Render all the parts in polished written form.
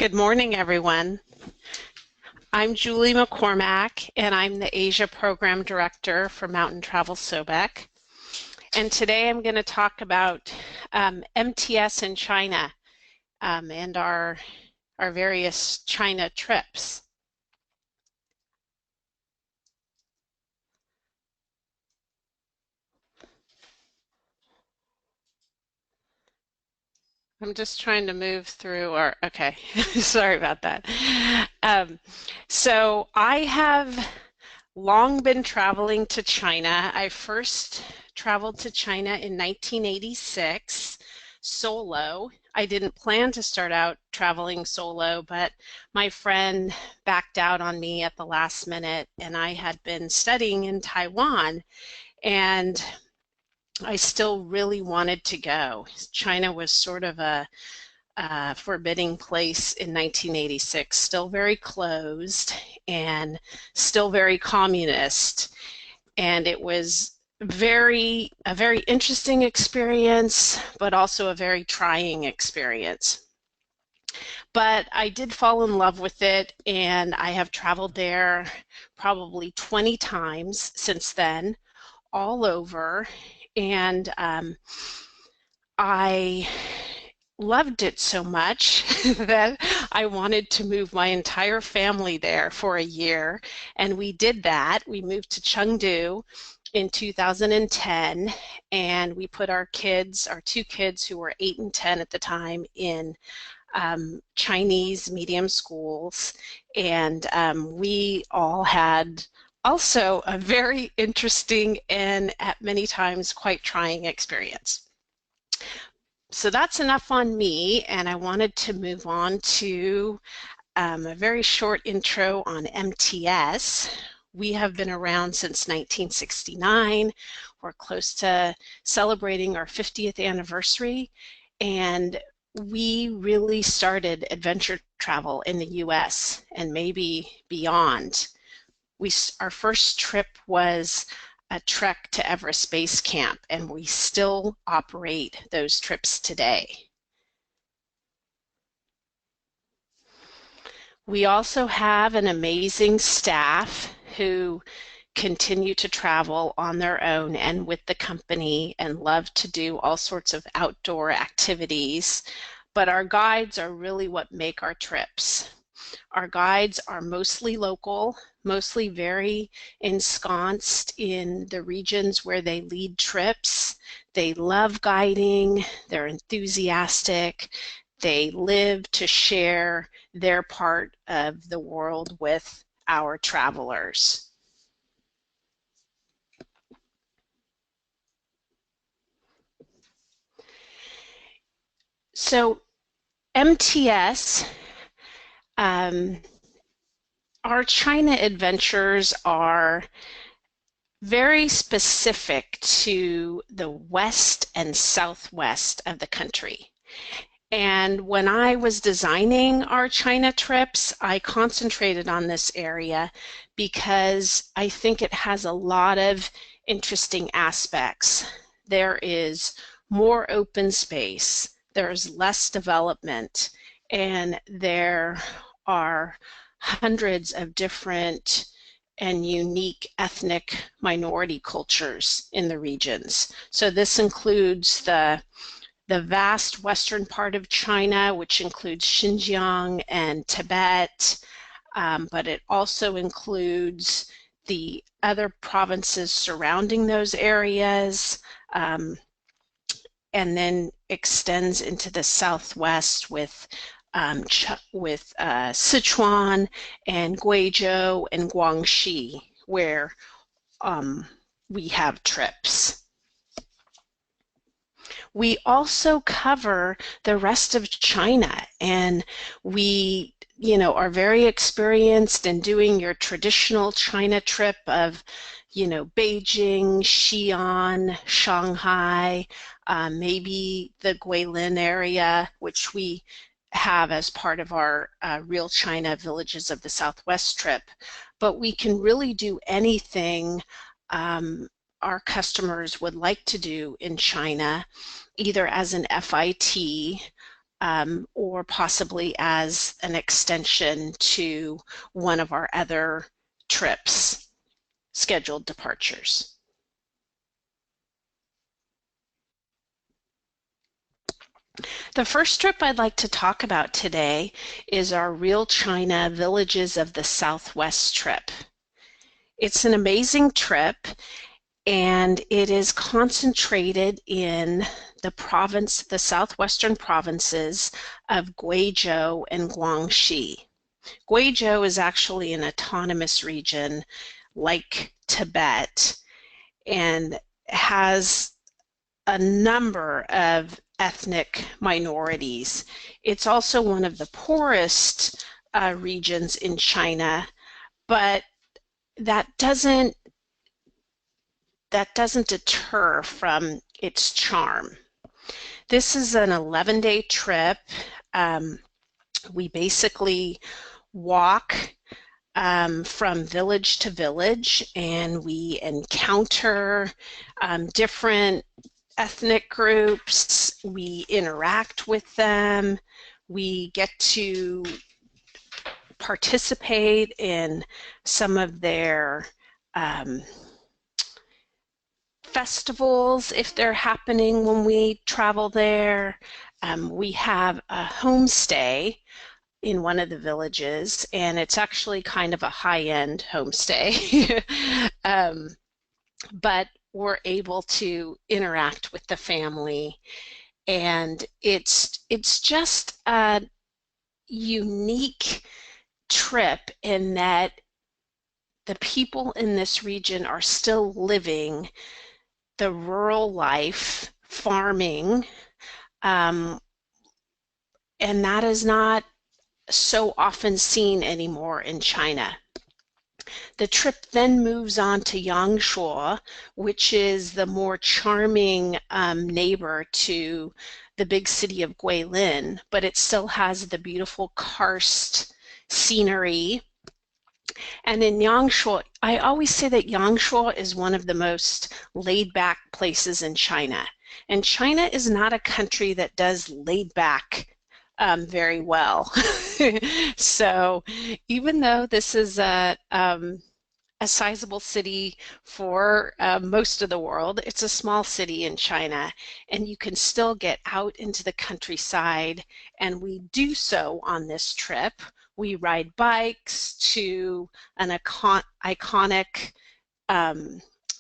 Good morning, everyone. I'm Julie McCormack, and I'm the Asia Program Director for Mountain Travel Sobek. And today I'm going to talk about MTS in China and our various China trips. I'm just trying to move through okay, sorry about that. So I have long been traveling to China. I first traveled to China in 1986 solo. I didn't plan to start out traveling solo, but my friend backed out on me at the last minute, and I had been studying in Taiwan, and I still really wanted to go. China was sort of a forbidding place in 1986, still very closed and still very communist. And it was a very interesting experience, but also a very trying experience. But I did fall in love with it, and I have traveled there probably 20 times since then, all over. And I loved it so much that I wanted to move my entire family there for a year, and we did that. We moved to Chengdu in 2010, and we put our two kids who were 8 and 10 at the time, in Chinese medium schools, and we all had also a very interesting and at many times quite trying experience. So that's enough on me, and I wanted to move on to a very short intro on MTS. We have been around since 1969. We're close to celebrating our 50th anniversary, and we really started adventure travel in the US and maybe beyond. Our first trip was a trek to Everest Base Camp, and we still operate those trips today. We also have an amazing staff who continue to travel on their own and with the company and love to do all sorts of outdoor activities, but our guides are really what make our trips. Our guides are mostly local, mostly very ensconced in the regions where they lead trips. They love guiding, they're enthusiastic, they live to share their part of the world with our travelers. So MTS, our China adventures are very specific to the west and southwest of the country. And when I was designing our China trips, I concentrated on this area because I think it has a lot of interesting aspects. There is more open space, there's less development, and there are hundreds of different and unique ethnic minority cultures in the regions. So this includes the vast western part of China, which includes Xinjiang and Tibet, but it also includes the other provinces surrounding those areas, and then extends into the southwest with Sichuan and Guizhou and Guangxi, where we have trips. We also cover the rest of China, and we are very experienced in doing your traditional China trip of Beijing, Xi'an, Shanghai, maybe the Guilin area, which we have as part of our Real China Villages of the Southwest trip. But we can really do anything our customers would like to do in China, either as an FIT or possibly as an extension to one of our other trips, scheduled departures. The first trip I'd like to talk about today is our Real China Villages of the Southwest trip. It's an amazing trip, and it is concentrated in the southwestern provinces of Guizhou and Guangxi. Guizhou is actually an autonomous region like Tibet and has a number of ethnic minorities. It's also one of the poorest regions in China, but that doesn't deter from its charm. This is an 11-day trip. We basically walk from village to village, and we encounter different ethnic groups. We interact with them. We get to participate in some of their festivals if they're happening when we travel there. We have a homestay in one of the villages, and it's actually kind of a high-end homestay. But we're able to interact with the family, and it's just a unique trip in that the people in this region are still living the rural life, farming, and that is not so often seen anymore in China. The trip then moves on to Yangshuo, which is the more charming neighbor to the big city of Guilin, but it still has the beautiful karst scenery. And in Yangshuo, I always say that Yangshuo is one of the most laid-back places in China. And China is not a country that does laid-back very well. So even though this is a sizable city for most of the world, it's a small city in China, and you can still get out into the countryside, and we do so on this trip. We ride bikes to an iconic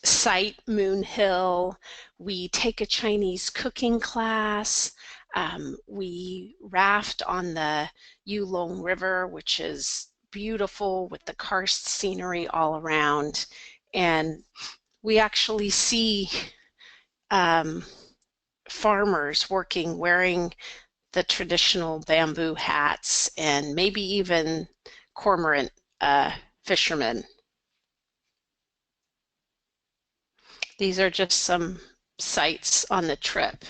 site, Moon Hill. We take a Chinese cooking class. We raft on the Yulong River, which is beautiful with the karst scenery all around. And we actually see farmers working, wearing the traditional bamboo hats, and maybe even cormorant fishermen. These are just some sights on the trip.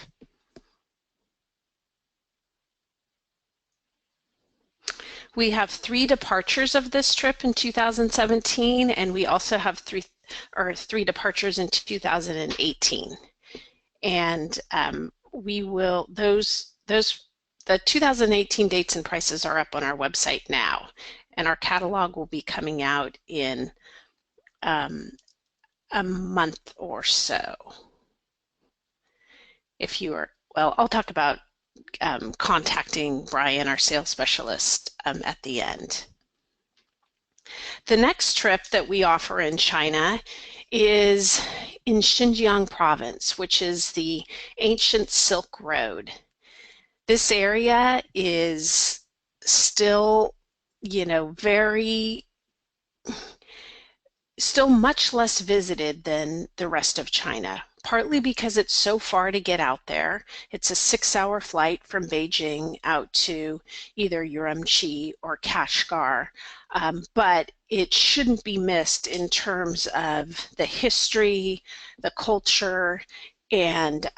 We have 3 departures of this trip in 2017, and we also have 3 departures in 2018. And we will the 2018 dates and prices are up on our website now, and our catalog will be coming out in a month or so. If you are, well, I'll talk about contacting Brian, our sales specialist, at the end. The next trip that we offer in China is in Xinjiang province, which is the ancient Silk Road. This area is still, still much less visited than the rest of China, partly because it's so far to get out there. It's a 6-hour flight from Beijing out to either Urumqi or Kashgar, but it shouldn't be missed in terms of the history, the culture, and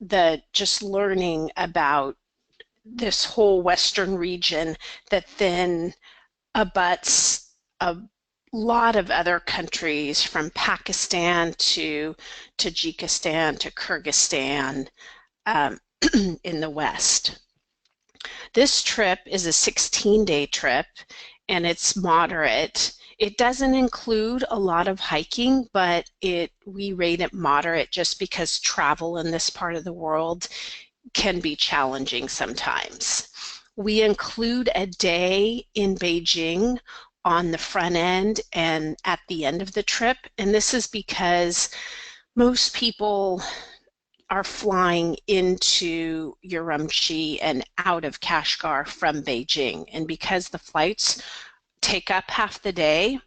the just learning about this whole Western region that then abuts a lot of other countries, from Pakistan to Tajikistan to Kyrgyzstan in the West. This trip is a 16-day trip, and it's moderate. It doesn't include a lot of hiking, but we rate it moderate just because travel in this part of the world can be challenging sometimes. We include a day in Beijing on the front end and at the end of the trip, and this is because most people are flying into Urumqi and out of Kashgar from Beijing, and because the flights take up half the day,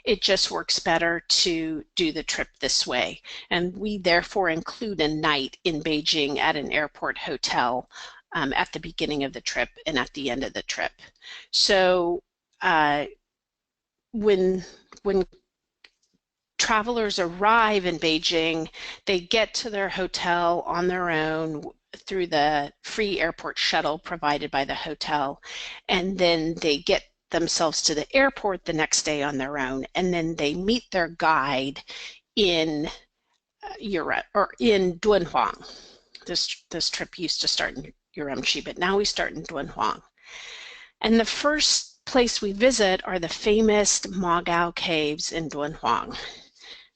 it just works better to do the trip this way. And we therefore include a night in Beijing at an airport hotel at the beginning of the trip and at the end of the trip. So when travelers arrive in Beijing, they get to their hotel on their own through the free airport shuttle provided by the hotel, and then they get themselves to the airport the next day on their own, and then they meet their guide in Europe or in Dunhuang. This trip used to start in Urumqi, but now we start in Dunhuang. And the first place we visit are the famous Mugout Caves in Dunhuang.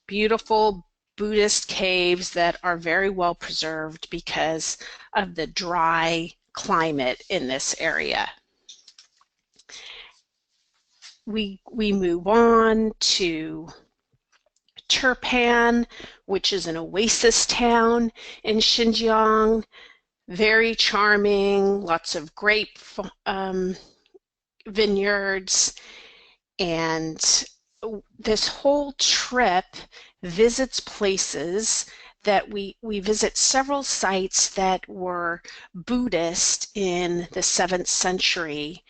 Beautiful Buddhist caves that are very well preserved because of the dry climate in this area. We move on to Turpan, which is an oasis town in Xinjiang. Very charming, lots of grape vineyards, and this whole trip visits places that we visit several sites that were Buddhist in the 7th century,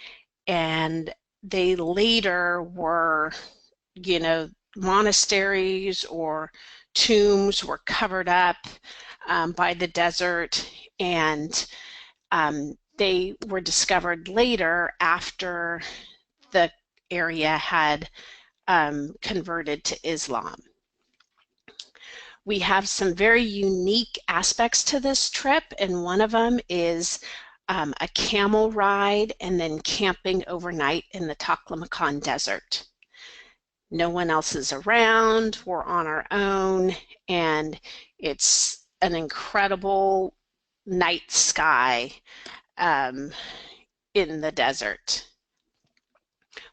and they later were, monasteries or tombs were covered up by the desert, and they were discovered later after the area had converted to Islam. We have some very unique aspects to this trip, and one of them is a camel ride and then camping overnight in the Taklamakan Desert. No one else is around, we're on our own, and it's an incredible night sky in the desert.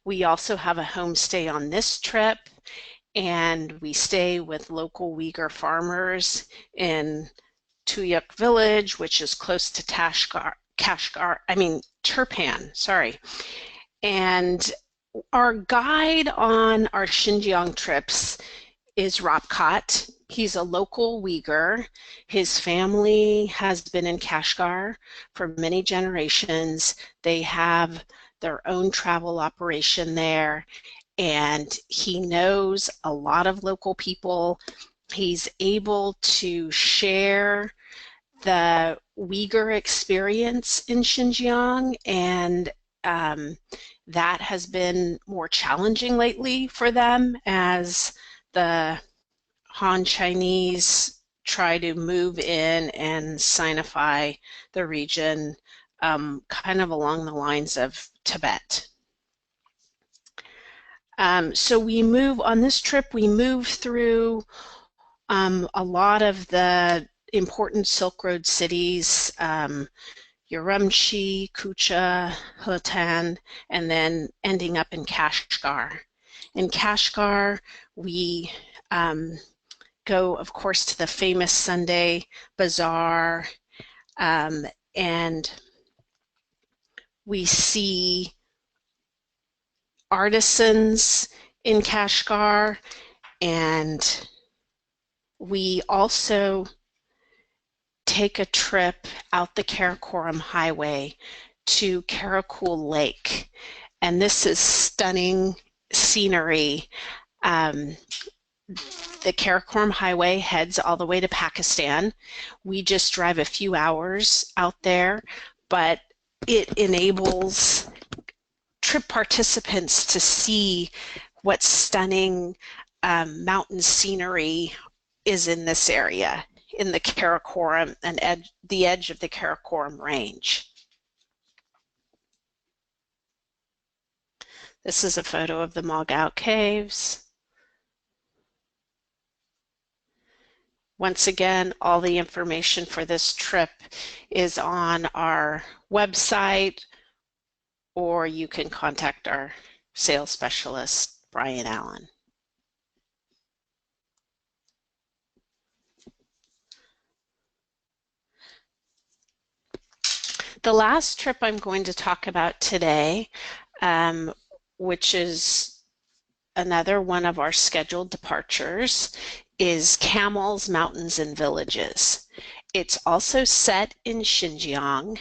We also have a homestay on this trip, and we stay with local Uyghur farmers in Tuyuk village, which is close to Turpan, sorry. And our guide on our Xinjiang trips is Robcott. He's a local Uyghur. His family has been in Kashgar for many generations. They have their own travel operation there, and he knows a lot of local people. He's able to share the Uyghur experience in Xinjiang, and that has been more challenging lately for them as the Han Chinese try to move in and Sinify the region, kind of along the lines of Tibet. So we move on this trip, we move through a lot of the important Silk Road cities, Urumqi, Kucha, Hotan, and then ending up in Kashgar. In Kashgar, we go, of course, to the famous Sunday Bazaar, and we see artisans in Kashgar, and we also take a trip out the Karakoram Highway to Karakul Lake, and this is stunning scenery. The Karakoram Highway heads all the way to Pakistan. We just drive a few hours out there, but it enables trip participants to see what stunning mountain scenery is in this area, in the Karakoram and the edge of the Karakoram range. This is a photo of the Mugout Caves. Once again, all the information for this trip is on our website, or you can contact our sales specialist, Brian Allen. The last trip I'm going to talk about today, which is another one of our scheduled departures, is Camels, Mountains, and Villages. It's also set in Xinjiang.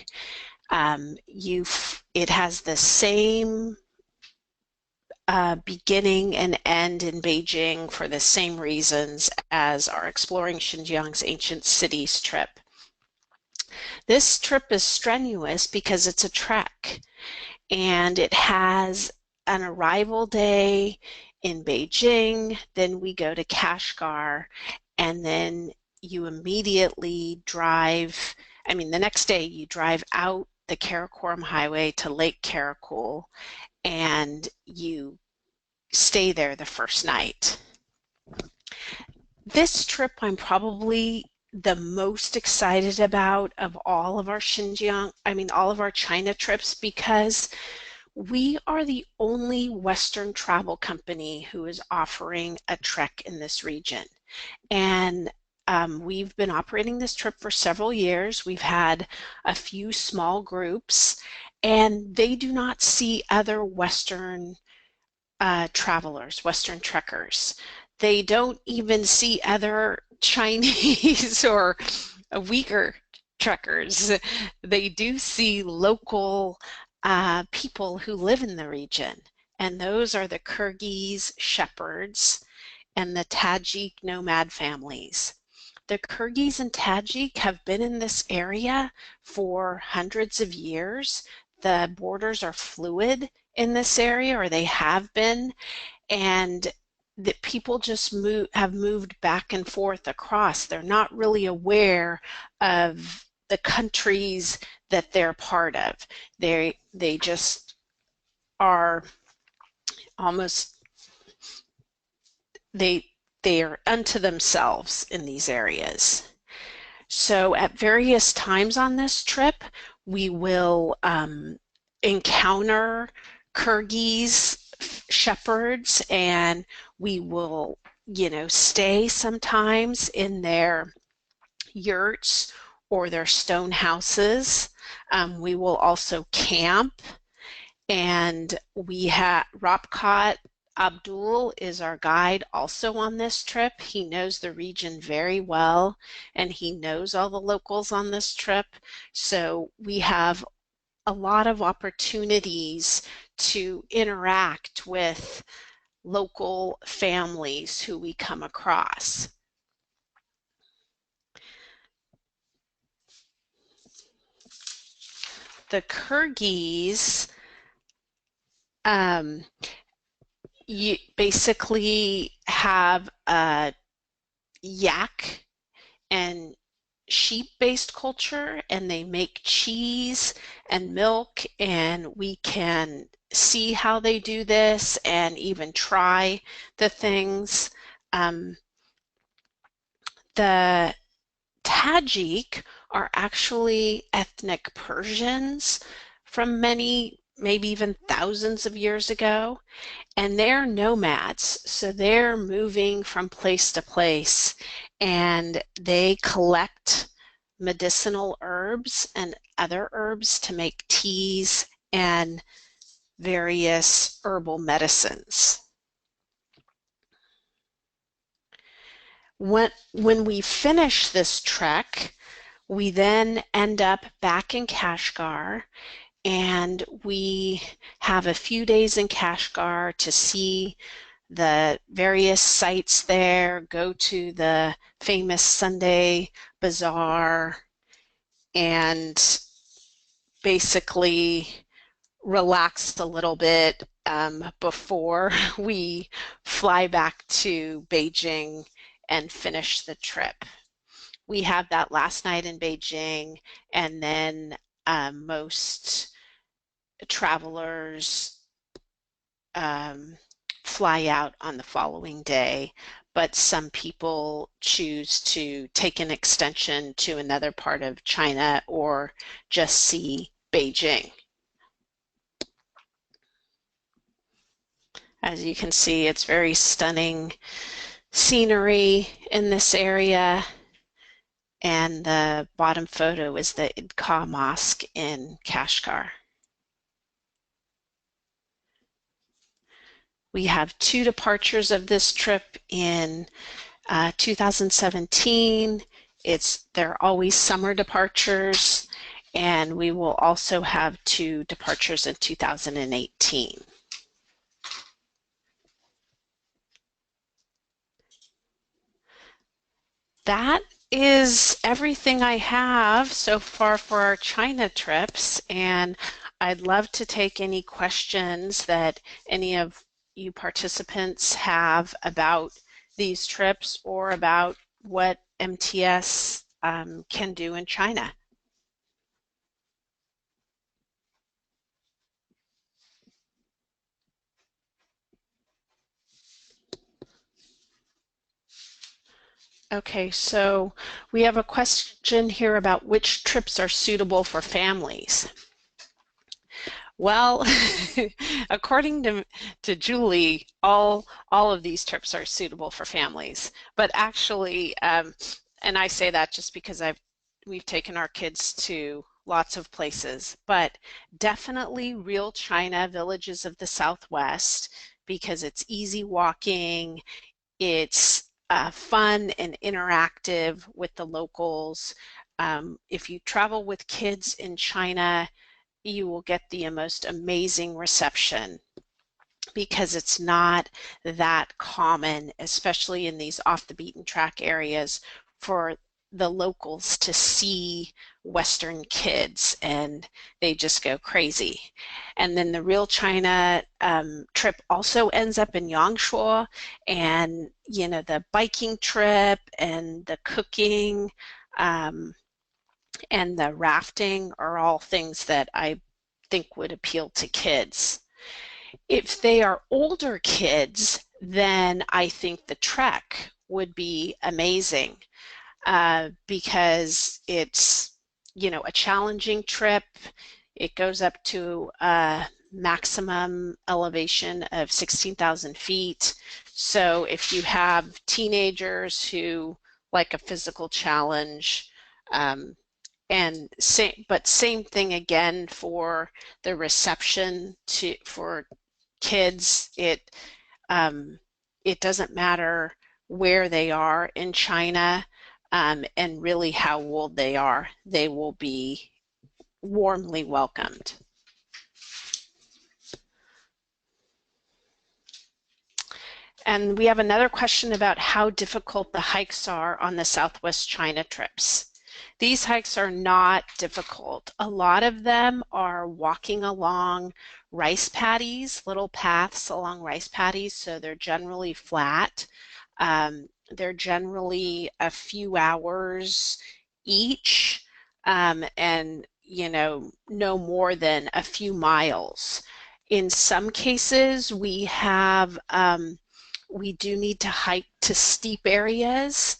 It has the same beginning and end in Beijing for the same reasons as our Exploring Xinjiang's Ancient Cities trip. This trip is strenuous because it's a trek, and it has an arrival day in Beijing, then we go to Kashgar, and then you immediately the next day you drive out the Karakoram Highway to Lake Karakul, and you stay there the first night. This trip I'm probably the most excited about of all of our all of our China trips, because we are the only Western travel company who is offering a trek in this region. And we've been operating this trip for several years. We've had a few small groups, and they do not see other Western travelers, Western trekkers. They don't even see other Chinese or Uyghur trekkers. They do see local people who live in the region, and those are the Kyrgyz shepherds and the Tajik nomad families. The Kyrgyz and Tajik have been in this area for hundreds of years. The borders are fluid in this area, or they have been, and that people just have moved back and forth across. They're not really aware of the countries that they're part of. They just are almost, they are unto themselves in these areas. So at various times on this trip, we will encounter Kyrgyz shepherds, and we will, stay sometimes in their yurts or their stone houses. We will also camp, and we have Rapkat Abdul is our guide also on this trip. He knows the region very well, and he knows all the locals on this trip. So we have a lot of opportunities to interact with local families who we come across. The Kyrgyz, you basically have a yak and sheep-based culture, and they make cheese and milk, and we can see how they do this and even try the things. The Tajik are actually ethnic Persians from many, maybe even thousands of years ago, and they're nomads, so they're moving from place to place, and they collect medicinal herbs and other herbs to make teas and various herbal medicines. When we finish this trek, we then end up back in Kashgar, and we have a few days in Kashgar to see the various sites there, go to the famous Sunday bazaar, and basically relax a little bit before we fly back to Beijing and finish the trip. We have that last night in Beijing, and then most travelers fly out on the following day, but some people choose to take an extension to another part of China or just see Beijing. As you can see, it's very stunning scenery in this area. And the bottom photo is the Idka Mosque in Kashgar. We have 2 departures of this trip in 2017. They're always summer departures, and we will also have 2 departures in 2018. That is everything I have so far for our China trips, and I'd love to take any questions that any of you participants have about these trips or about what MTS can do in China. Okay, so we have a question here about which trips are suitable for families. Well, according to Julie, all of these trips are suitable for families. But actually, and I say that just because we've taken our kids to lots of places, but definitely Real China, Villages of the Southwest, because it's easy walking, it's fun and interactive with the locals. If you travel with kids in China, you will get the most amazing reception because it's not that common, especially in these off the beaten track areas, for the locals to see Western kids, and they just go crazy. And then the Real China trip also ends up in Yangshuo, and the biking trip and the cooking and the rafting are all things that I think would appeal to kids. If they are older kids, then I think the trek would be amazing because it's, a challenging trip. It goes up to a maximum elevation of 16,000 feet. So if you have teenagers who like a physical challenge, but same thing again for the reception for kids. It doesn't matter where they are in China, and really how old they are. They will be warmly welcomed. And we have another question about how difficult the hikes are on the Southwest China trips. These hikes are not difficult. A lot of them are walking along rice paddies, little paths along rice paddies, so they're generally flat. They're generally a few hours each, and no more than a few miles. In some cases, we do need to hike to steep areas,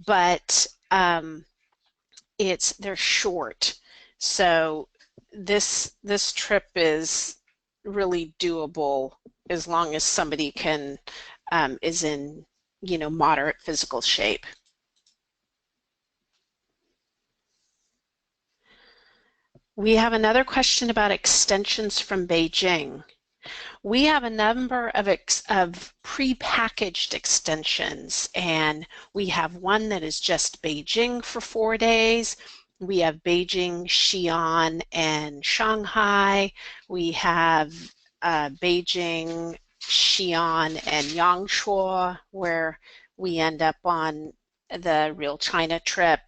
but they're short. So this trip is really doable as long as somebody is in moderate physical shape. We have another question about extensions from Beijing. We have a number of pre-packaged extensions, and we have one that is just Beijing for 4 days. We have Beijing, Xi'an, and Shanghai. We have Beijing, Xi'an, and Yangshuo, where we end up on the Real China trip.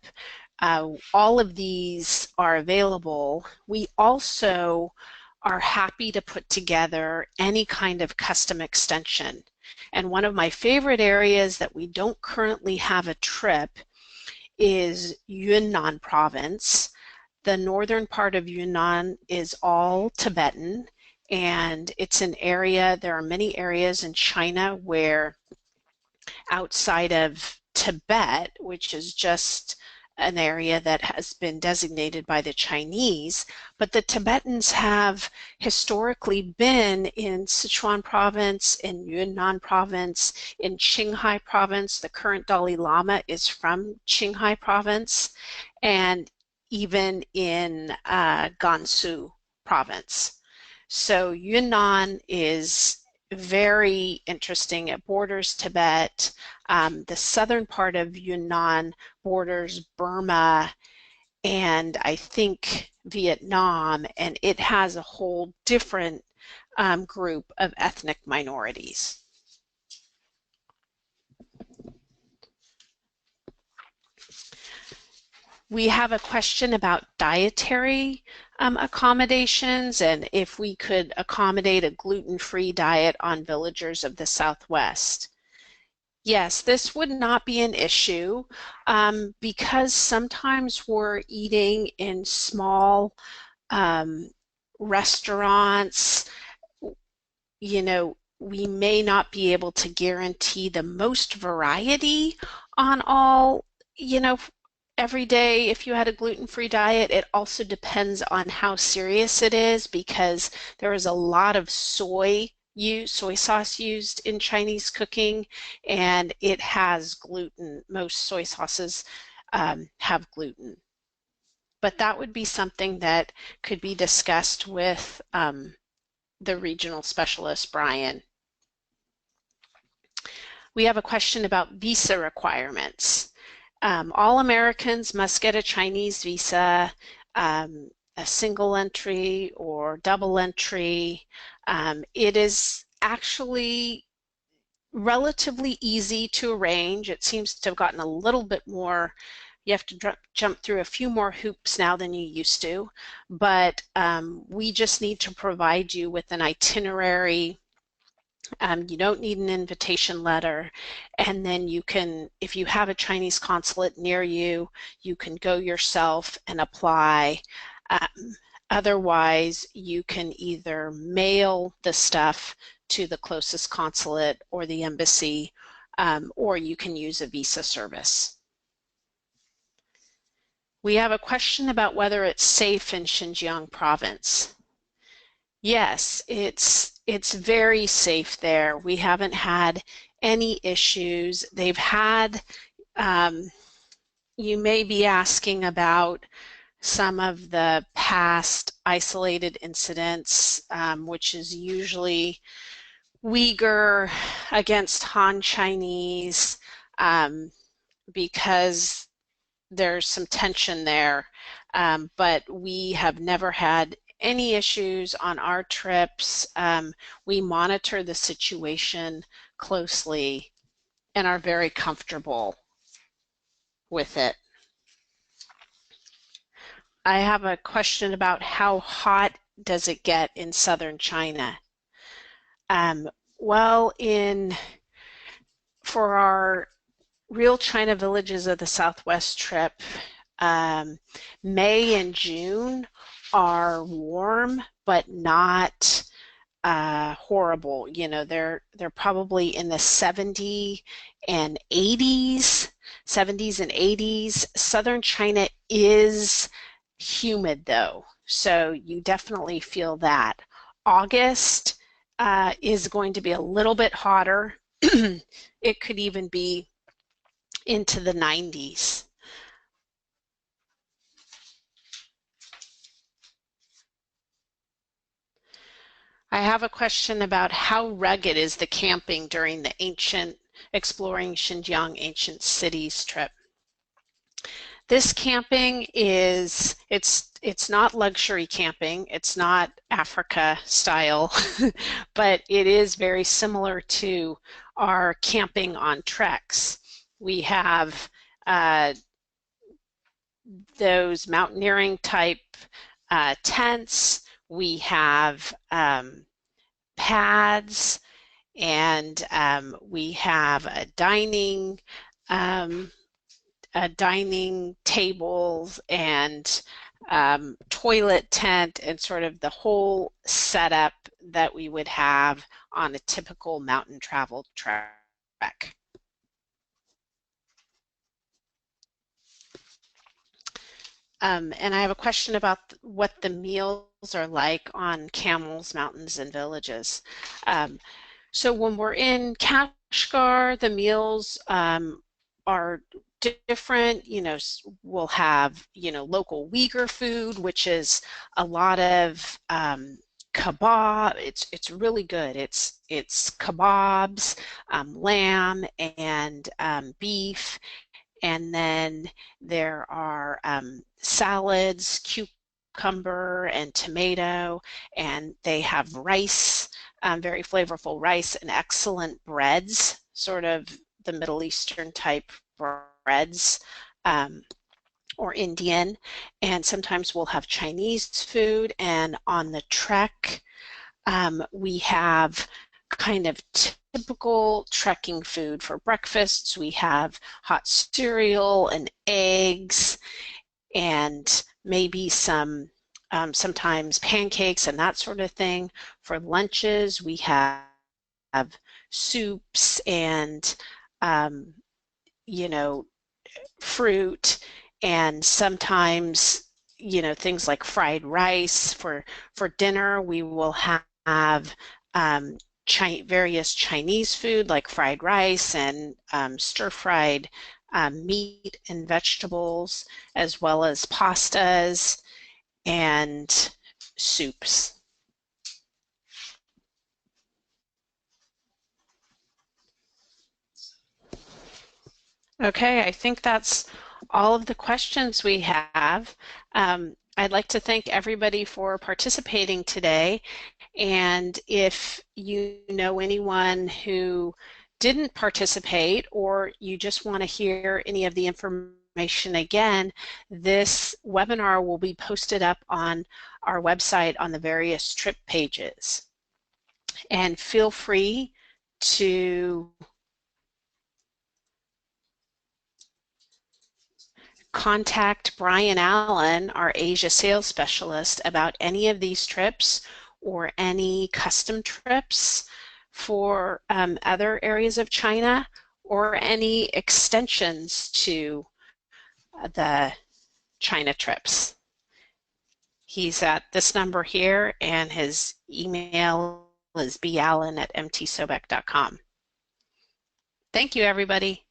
All of these are available. We also are happy to put together any kind of custom extension. And one of my favorite areas that we don't currently have a trip is Yunnan province. The northern part of Yunnan is all Tibetan, and it's an area, there are many areas in China where outside of Tibet, which is just an area that has been designated by the Chinese, but the Tibetans have historically been in Sichuan province, in Yunnan province, in Qinghai province. The current Dalai Lama is from Qinghai province, and even in Gansu province. So Yunnan is very interesting. It borders Tibet. The southern part of Yunnan borders Burma and I think Vietnam, and it has a whole different group of ethnic minorities. We have a question about dietary accommodations and if we could accommodate a gluten-free diet on villagers of the Southwest. Yes, this would not be an issue because sometimes we're eating in small restaurants. You know, we may not be able to guarantee the most variety on all, every day if you had a gluten-free diet. It also depends on how serious it is because there is a lot of soy sauce used in Chinese cooking, and it has gluten. Most soy sauces have gluten. But that would be something that could be discussed with the regional specialist, Brian. We have a question about visa requirements. All Americans must get a Chinese visa, a single entry or double entry. It is actually relatively easy to arrange. It seems to have gotten a little bit more, you have to jump through a few more hoops now than you used to, but we just need to provide you with an itinerary. You don't need an invitation letter, and then you can, if you have a Chinese consulate near you, you can go yourself and apply. Otherwise, you can either mail the stuff to the closest consulate or the embassy, or you can use a visa service. We have a question about whether it's safe in Xinjiang province. Yes, it's very safe there. We haven't had any issues. They've had, you may be asking about some of the past isolated incidents, which is usually Uyghur against Han Chinese, because there's some tension there. But we have never had any issues on our trips. We monitor the situation closely and are very comfortable with it. I have a question about how hot does it get in southern China? Well, for our Real China Villages of the Southwest trip, May and June are warm, but not horrible. They're probably in the 70s and 80s. Southern China is humid though, so you definitely feel that. August is going to be a little bit hotter. It could even be into the 90s. I have a question about how rugged is the camping during the Exploring Xinjiang Ancient Cities trip. This camping it's not luxury camping, it's not Africa style, but it is very similar to our camping on treks. We have those mountaineering type tents. We have pads, and we have a dining tables and toilet tent, and sort of the whole setup that we would have on a typical mountain travel trek. And I have a question about what the meals are like on camels, mountains, and villages. Um, so when we're in Kashgar, the meals are different. We'll have, local Uyghur food, which is a lot of kebab. It's really good. It's kebabs, lamb, and beef. And then there are salads, cucumber and tomato, and they have rice, very flavorful rice, and excellent breads, sort of the Middle Eastern type breads, or Indian. And sometimes we'll have Chinese food. And on the trek, we have kind of typical trekking food for breakfasts. We have hot cereal and eggs, and maybe sometimes pancakes and that sort of thing. For lunches, we have soups and um, you know fruit, and sometimes things like fried rice. For dinner, we will have um, various Chinese food like fried rice and stir-fried meat and vegetables, as well as pastas and soups. Okay, I think that's all of the questions we have. I'd like to thank everybody for participating today. And if you know anyone who didn't participate, or you just want to hear any of the information again, this webinar will be posted up on our website on the various trip pages. And feel free to contact Brian Allen, our Asia sales specialist, about any of these trips or any custom trips for other areas of China, or any extensions to the China trips. He's at this number here, and his email is ballen@mtsobek.com. Thank you, everybody.